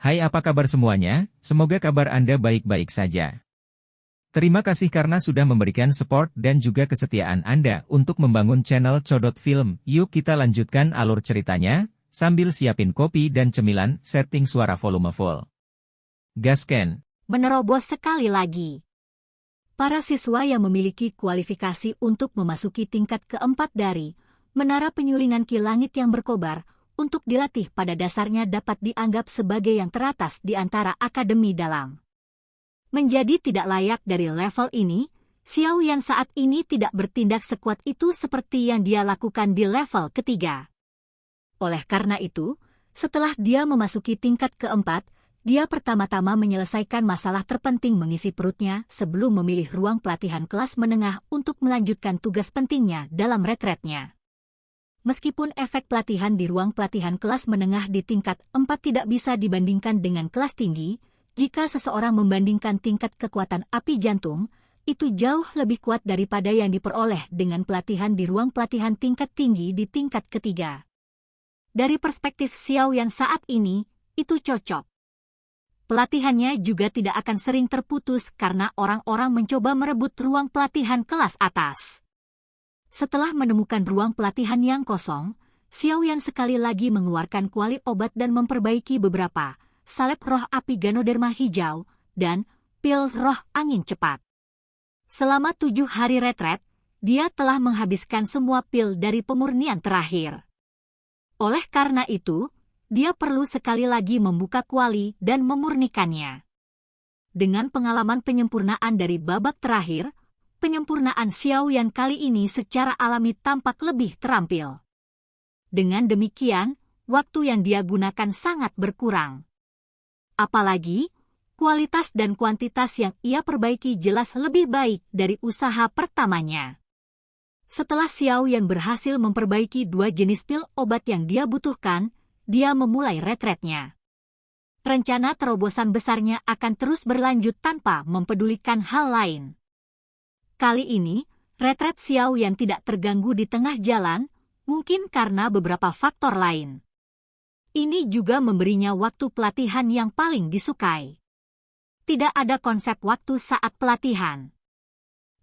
Hai, apa kabar semuanya? Semoga kabar Anda baik-baik saja. Terima kasih karena sudah memberikan support dan juga kesetiaan Anda untuk membangun channel Codot Film. Yuk kita lanjutkan alur ceritanya, sambil siapin kopi dan cemilan, setting suara volume full. Gasken. Menerobos sekali lagi. Para siswa yang memiliki kualifikasi untuk memasuki tingkat keempat dari Menara Penyulingan Ki Langit yang berkobar, untuk dilatih pada dasarnya dapat dianggap sebagai yang teratas di antara akademi dalam. Menjadi tidak layak dari level ini, Xiao Yan saat ini tidak bertindak sekuat itu seperti yang dia lakukan di level ketiga. Oleh karena itu, setelah dia memasuki tingkat keempat, dia pertama-tama menyelesaikan masalah terpenting mengisi perutnya sebelum memilih ruang pelatihan kelas menengah untuk melanjutkan tugas pentingnya dalam retretnya. Meskipun efek pelatihan di ruang pelatihan kelas menengah di tingkat 4 tidak bisa dibandingkan dengan kelas tinggi, jika seseorang membandingkan tingkat kekuatan api jantung, itu jauh lebih kuat daripada yang diperoleh dengan pelatihan di ruang pelatihan tingkat tinggi di tingkat ketiga. Dari perspektif Xiao Yan saat ini, itu cocok. Pelatihannya juga tidak akan sering terputus karena orang-orang mencoba merebut ruang pelatihan kelas atas. Setelah menemukan ruang pelatihan yang kosong, Xiao Yan sekali lagi mengeluarkan kuali obat dan memperbaiki beberapa salep roh api Ganoderma hijau dan pil roh angin cepat. Selama 7 hari retret, dia telah menghabiskan semua pil dari pemurnian terakhir. Oleh karena itu, dia perlu sekali lagi membuka kuali dan memurnikannya. Dengan pengalaman penyempurnaan dari babak terakhir, penyempurnaan Xiao Yan kali ini secara alami tampak lebih terampil. Dengan demikian, waktu yang dia gunakan sangat berkurang. Apalagi, kualitas dan kuantitas yang ia perbaiki jelas lebih baik dari usaha pertamanya. Setelah Xiao Yan berhasil memperbaiki 2 jenis pil obat yang dia butuhkan, dia memulai retretnya. Rencana terobosan besarnya akan terus berlanjut tanpa mempedulikan hal lain. Kali ini, retret Xiao Yan tidak terganggu di tengah jalan, mungkin karena beberapa faktor lain. Ini juga memberinya waktu pelatihan yang paling disukai. Tidak ada konsep waktu saat pelatihan.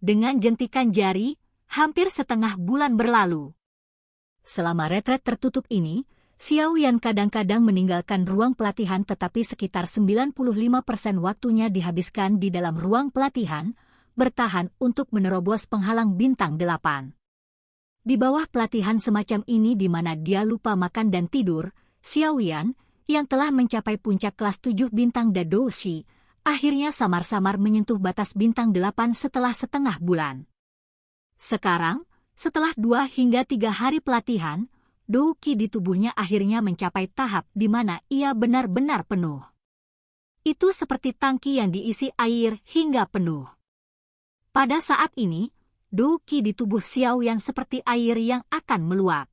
Dengan jentikan jari, hampir setengah bulan berlalu. Selama retret tertutup ini, Xiao Yan kadang-kadang meninggalkan ruang pelatihan tetapi sekitar 95% waktunya dihabiskan di dalam ruang pelatihan, bertahan untuk menerobos penghalang bintang 8. Di bawah pelatihan semacam ini di mana dia lupa makan dan tidur, Xiao Yan, yang telah mencapai puncak kelas 7 bintang Dadoushi, akhirnya samar-samar menyentuh batas bintang 8 setelah setengah bulan. Sekarang, setelah 2 hingga 3 hari pelatihan, Douqi di tubuhnya akhirnya mencapai tahap di mana ia benar-benar penuh. Itu seperti tangki yang diisi air hingga penuh. Pada saat ini, Douqi di tubuh Xiao Yan seperti air yang akan meluap.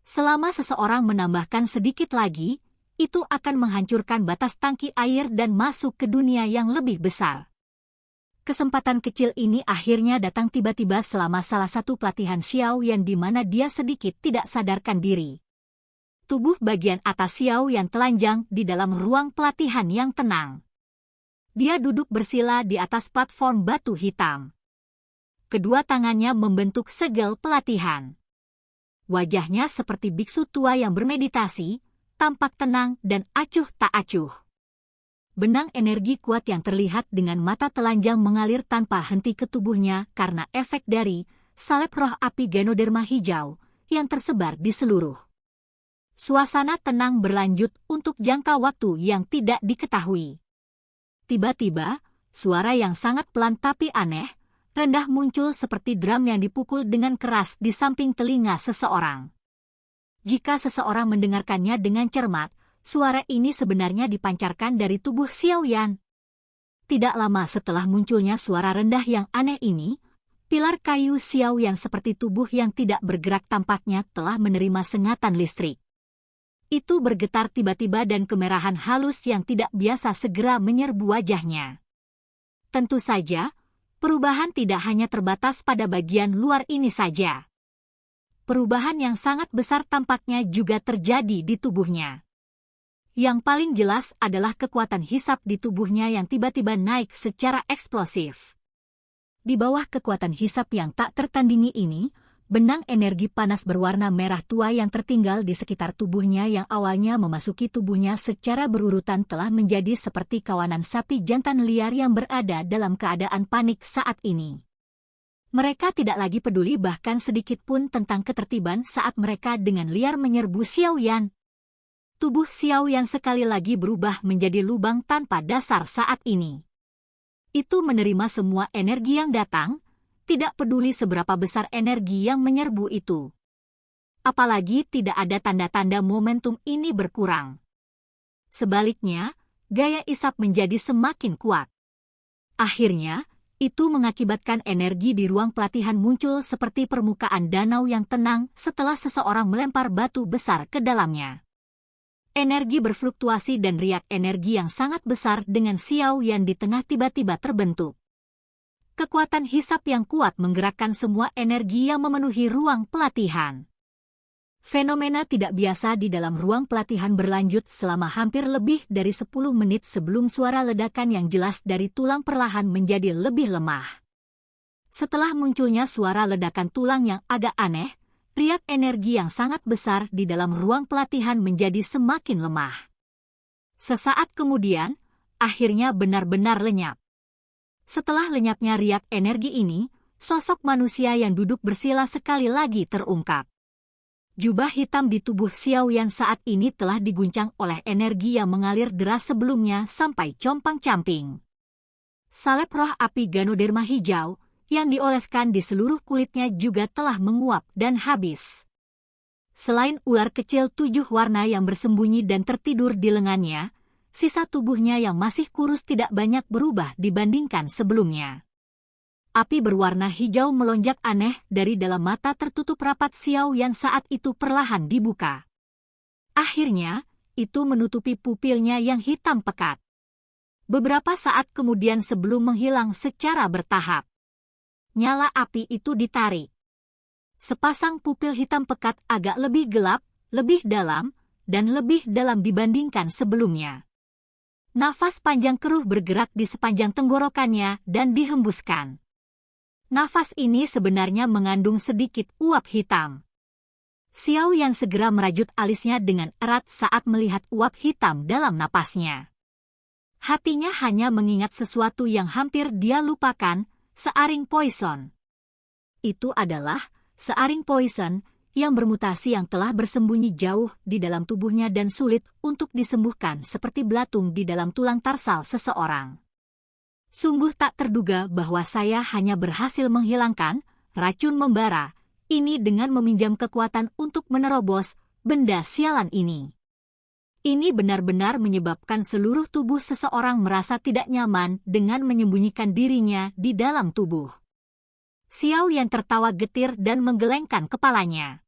Selama seseorang menambahkan sedikit lagi, itu akan menghancurkan batas tangki air dan masuk ke dunia yang lebih besar. Kesempatan kecil ini akhirnya datang tiba-tiba selama salah satu pelatihan Xiao Yan di mana dia sedikit tidak sadarkan diri. Tubuh bagian atas Xiao Yan telanjang di dalam ruang pelatihan yang tenang. Dia duduk bersila di atas platform batu hitam. Kedua tangannya membentuk segel pelatihan. Wajahnya seperti biksu tua yang bermeditasi, tampak tenang dan acuh tak acuh. Benang energi kuat yang terlihat dengan mata telanjang mengalir tanpa henti ke tubuhnya karena efek dari salep roh api Ganoderma hijau yang tersebar di seluruh. Suasana tenang berlanjut untuk jangka waktu yang tidak diketahui. Tiba-tiba, suara yang sangat pelan tapi aneh, rendah muncul seperti drum yang dipukul dengan keras di samping telinga seseorang. Jika seseorang mendengarkannya dengan cermat, suara ini sebenarnya dipancarkan dari tubuh Xiao Yan. Tidak lama setelah munculnya suara rendah yang aneh ini, pilar kayu Xiao Yan seperti tubuh yang tidak bergerak tampaknya telah menerima sengatan listrik. Itu bergetar tiba-tiba dan kemerahan halus yang tidak biasa segera menyerbu wajahnya. Tentu saja, perubahan tidak hanya terbatas pada bagian luar ini saja. Perubahan yang sangat besar tampaknya juga terjadi di tubuhnya. Yang paling jelas adalah kekuatan hisap di tubuhnya yang tiba-tiba naik secara eksplosif. Di bawah kekuatan hisap yang tak tertandingi ini, benang energi panas berwarna merah tua yang tertinggal di sekitar tubuhnya yang awalnya memasuki tubuhnya secara berurutan telah menjadi seperti kawanan sapi jantan liar yang berada dalam keadaan panik saat ini. Mereka tidak lagi peduli bahkan sedikit pun tentang ketertiban saat mereka dengan liar menyerbu Xiao Yan. Tubuh Xiao Yan sekali lagi berubah menjadi lubang tanpa dasar saat ini. Itu menerima semua energi yang datang, tidak peduli seberapa besar energi yang menyerbu itu. Apalagi tidak ada tanda-tanda momentum ini berkurang. Sebaliknya, gaya isap menjadi semakin kuat. Akhirnya, itu mengakibatkan energi di ruang pelatihan muncul seperti permukaan danau yang tenang setelah seseorang melempar batu besar ke dalamnya. Energi berfluktuasi dan riak energi yang sangat besar dengan Xiao Yan di tengah tiba-tiba terbentuk. Kekuatan hisap yang kuat menggerakkan semua energi yang memenuhi ruang pelatihan. Fenomena tidak biasa di dalam ruang pelatihan berlanjut selama hampir lebih dari 10 menit sebelum suara ledakan yang jelas dari tulang perlahan menjadi lebih lemah. Setelah munculnya suara ledakan tulang yang agak aneh, riak energi yang sangat besar di dalam ruang pelatihan menjadi semakin lemah. Sesaat kemudian, akhirnya benar-benar lenyap. Setelah lenyapnya riak energi ini, sosok manusia yang duduk bersila sekali lagi terungkap. Jubah hitam di tubuh Xiao Yan saat ini telah diguncang oleh energi yang mengalir deras sebelumnya sampai compang-camping. Salep roh api Ganoderma hijau yang dioleskan di seluruh kulitnya juga telah menguap dan habis. Selain ular kecil 7 warna yang bersembunyi dan tertidur di lengannya, sisa tubuhnya yang masih kurus tidak banyak berubah dibandingkan sebelumnya. Api berwarna hijau melonjak aneh dari dalam mata tertutup rapat Xiao Yan saat itu perlahan dibuka. Akhirnya, itu menutupi pupilnya yang hitam pekat. Beberapa saat kemudian sebelum menghilang secara bertahap, nyala api itu ditarik. Sepasang pupil hitam pekat agak lebih gelap, lebih dalam, dan lebih dalam dibandingkan sebelumnya. Nafas panjang keruh bergerak di sepanjang tenggorokannya dan dihembuskan. Nafas ini sebenarnya mengandung sedikit uap hitam. Xiao Yan segera merajut alisnya dengan erat saat melihat uap hitam dalam napasnya. Hatinya hanya mengingat sesuatu yang hampir dia lupakan, searing poison. Itu adalah searing poison yang bermutasi yang telah bersembunyi jauh di dalam tubuhnya dan sulit untuk disembuhkan seperti belatung di dalam tulang tarsal seseorang. Sungguh tak terduga bahwa saya hanya berhasil menghilangkan racun membara ini dengan meminjam kekuatan untuk menerobos benda sialan ini. Ini benar-benar menyebabkan seluruh tubuh seseorang merasa tidak nyaman dengan menyembunyikan dirinya di dalam tubuh. Xiao Yan tertawa getir dan menggelengkan kepalanya.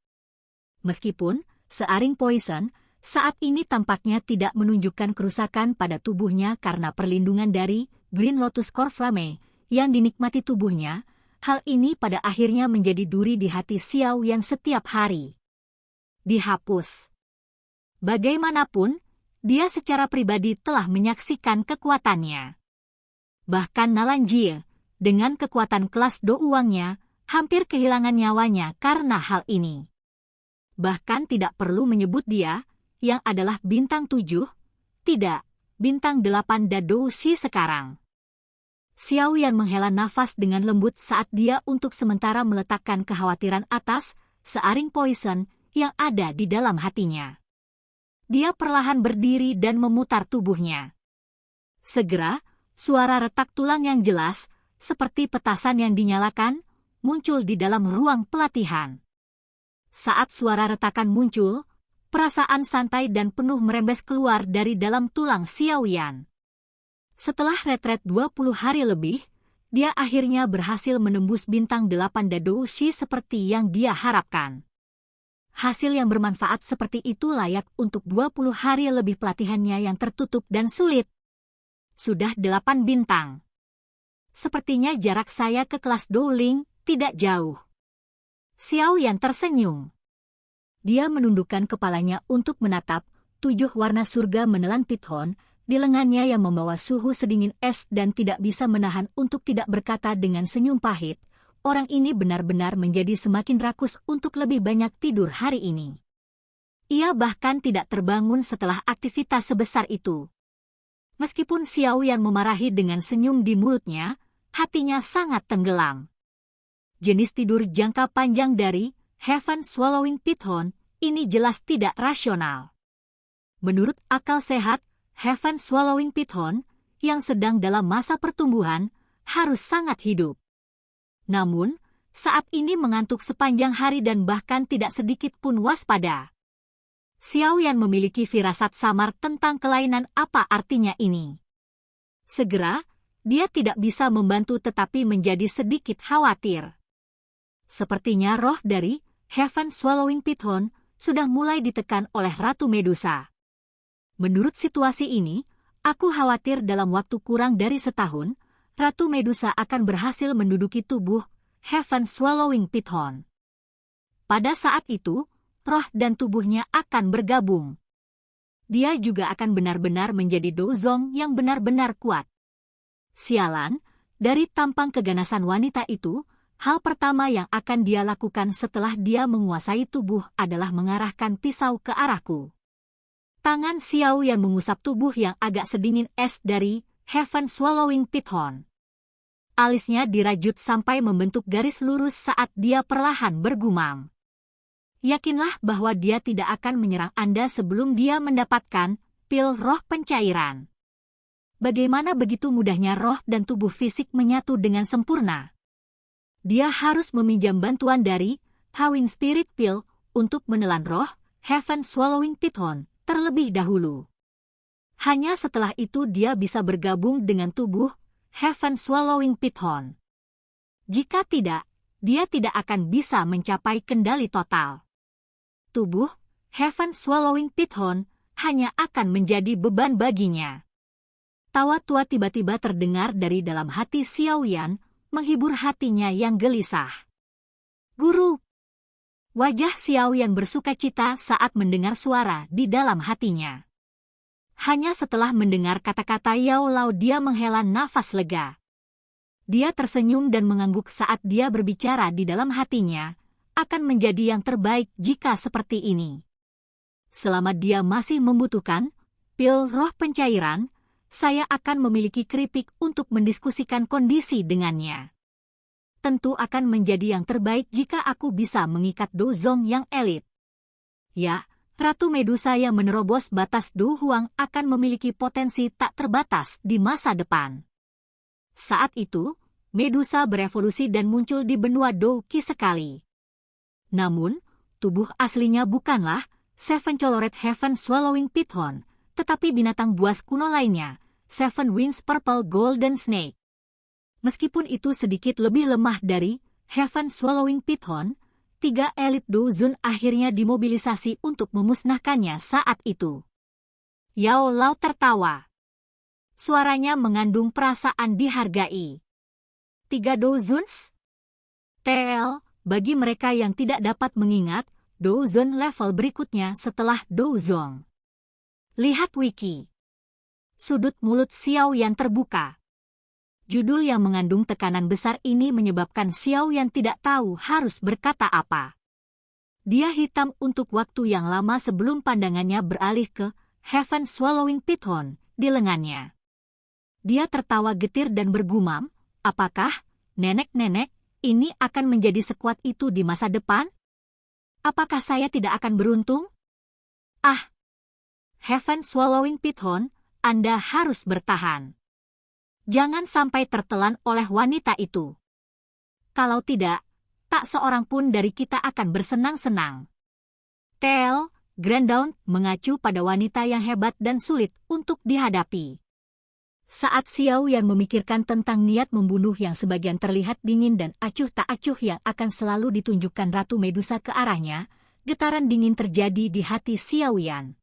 Meskipun searing poison saat ini tampaknya tidak menunjukkan kerusakan pada tubuhnya karena perlindungan dari Green Lotus Core Flame yang dinikmati tubuhnya, hal ini pada akhirnya menjadi duri di hati Xiao Yan setiap hari. Dihapus. Bagaimanapun, dia secara pribadi telah menyaksikan kekuatannya. Bahkan Nalanjie, dengan kekuatan kelas Do uangnya, hampir kehilangan nyawanya karena hal ini. Bahkan tidak perlu menyebut dia, yang adalah bintang 7, tidak, bintang 8 Dado Shi sekarang. Xiao Yan menghela nafas dengan lembut saat dia untuk sementara meletakkan kekhawatiran atas searing poison yang ada di dalam hatinya. Dia perlahan berdiri dan memutar tubuhnya. Segera, suara retak tulang yang jelas, seperti petasan yang dinyalakan, muncul di dalam ruang pelatihan. Saat suara retakan muncul, perasaan santai dan penuh merembes keluar dari dalam tulang Xiao Yan. Setelah retret 20 hari lebih, dia akhirnya berhasil menembus bintang 8 Dado Shi seperti yang dia harapkan. Hasil yang bermanfaat seperti itu layak untuk 20 hari lebih pelatihannya yang tertutup dan sulit. Sudah 8 bintang. Sepertinya jarak saya ke kelas Dowling tidak jauh. Xiao Yan tersenyum. Dia menundukkan kepalanya untuk menatap 7 warna surga menelan Pithon, di lengannya yang membawa suhu sedingin es dan tidak bisa menahan untuk tidak berkata dengan senyum pahit. Orang ini benar-benar menjadi semakin rakus untuk lebih banyak tidur hari ini. Ia bahkan tidak terbangun setelah aktivitas sebesar itu. Meskipun Xiao Yan memarahi dengan senyum di mulutnya, hatinya sangat tenggelam. Jenis tidur jangka panjang dari Heaven Swallowing Pithon ini jelas tidak rasional. Menurut akal sehat, Heaven Swallowing Pithon yang sedang dalam masa pertumbuhan harus sangat hidup. Namun, saat ini mengantuk sepanjang hari dan bahkan tidak sedikit pun waspada. Xiao Yan memiliki firasat samar tentang kelainan apa artinya ini. Segera, dia tidak bisa membantu tetapi menjadi sedikit khawatir. Sepertinya roh dari Heaven Swallowing Pithon sudah mulai ditekan oleh Ratu Medusa. Menurut situasi ini, aku khawatir dalam waktu kurang dari setahun, Ratu Medusa akan berhasil menduduki tubuh Heaven Swallowing Pithon. Pada saat itu, roh dan tubuhnya akan bergabung. Dia juga akan benar-benar menjadi Dozong yang benar-benar kuat. Sialan, dari tampang keganasan wanita itu, hal pertama yang akan dia lakukan setelah dia menguasai tubuh adalah mengarahkan pisau ke arahku. Tangan Xiao Yan mengusap tubuh yang agak sedingin es dari Heaven Swallowing Pithon. Alisnya dirajut sampai membentuk garis lurus saat dia perlahan bergumam. Yakinlah bahwa dia tidak akan menyerang Anda sebelum dia mendapatkan pil roh pencairan. Bagaimana begitu mudahnya roh dan tubuh fisik menyatu dengan sempurna? Dia harus meminjam bantuan dari Howing Spirit Pill untuk menelan roh Heaven Swallowing Pithon terlebih dahulu. Hanya setelah itu dia bisa bergabung dengan tubuh Heaven Swallowing Pithon. Jika tidak, dia tidak akan bisa mencapai kendali total. Tubuh Heaven Swallowing Pithon hanya akan menjadi beban baginya. Tawa tua tiba-tiba terdengar dari dalam hati Xiao Yan, menghibur hatinya yang gelisah. Guru! Wajah Xiao Yan bersukacita saat mendengar suara di dalam hatinya. Hanya setelah mendengar kata-kata Yao Lao dia menghela nafas lega. Dia tersenyum dan mengangguk saat dia berbicara di dalam hatinya, akan menjadi yang terbaik jika seperti ini. Selama dia masih membutuhkan pil roh pencairan, saya akan memiliki keripik untuk mendiskusikan kondisi dengannya. Tentu akan menjadi yang terbaik jika aku bisa mengikat Dozong yang elit. Ya, Ratu Medusa yang menerobos batas Do Huang akan memiliki potensi tak terbatas di masa depan. Saat itu, Medusa berevolusi dan muncul di benua Do Qi sekali. Namun, tubuh aslinya bukanlah Seven Colored Heaven Swallowing Pithon, tetapi binatang buas kuno lainnya, Seven Wings Purple Golden Snake. Meskipun itu sedikit lebih lemah dari Heaven Swallowing Pithon, 3 elit Dozun akhirnya dimobilisasi untuk memusnahkannya saat itu. Yao Lao tertawa. Suaranya mengandung perasaan dihargai. 3 Dozuns? TL, bagi mereka yang tidak dapat mengingat, Dozun level berikutnya setelah Dozong. Lihat wiki. Sudut mulut Xiao Yan terbuka. Judul yang mengandung tekanan besar ini menyebabkan Xiao Yan tidak tahu harus berkata apa. Dia hitam untuk waktu yang lama sebelum pandangannya beralih ke Heaven Swallowing Pithon di lengannya. Dia tertawa getir dan bergumam, apakah, nenek-nenek, ini akan menjadi sekuat itu di masa depan? Apakah saya tidak akan beruntung? Ah! Heaven Swallowing Pithon, Anda harus bertahan. Jangan sampai tertelan oleh wanita itu. Kalau tidak, tak seorang pun dari kita akan bersenang-senang. TL, Granddawn mengacu pada wanita yang hebat dan sulit untuk dihadapi. Saat Xiao Yan memikirkan tentang niat membunuh yang sebagian terlihat dingin dan acuh tak acuh yang akan selalu ditunjukkan Ratu Medusa ke arahnya, getaran dingin terjadi di hati Xiao Yan.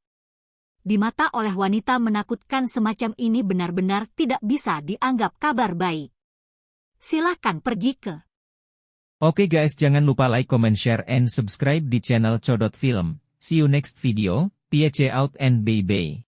Di mata oleh wanita menakutkan semacam ini benar-benar tidak bisa dianggap kabar baik. Silahkan pergi ke. Oke guys, jangan lupa like, comment, share, and subscribe di channel Codot Film. See you next video. Peace out and bye-bye.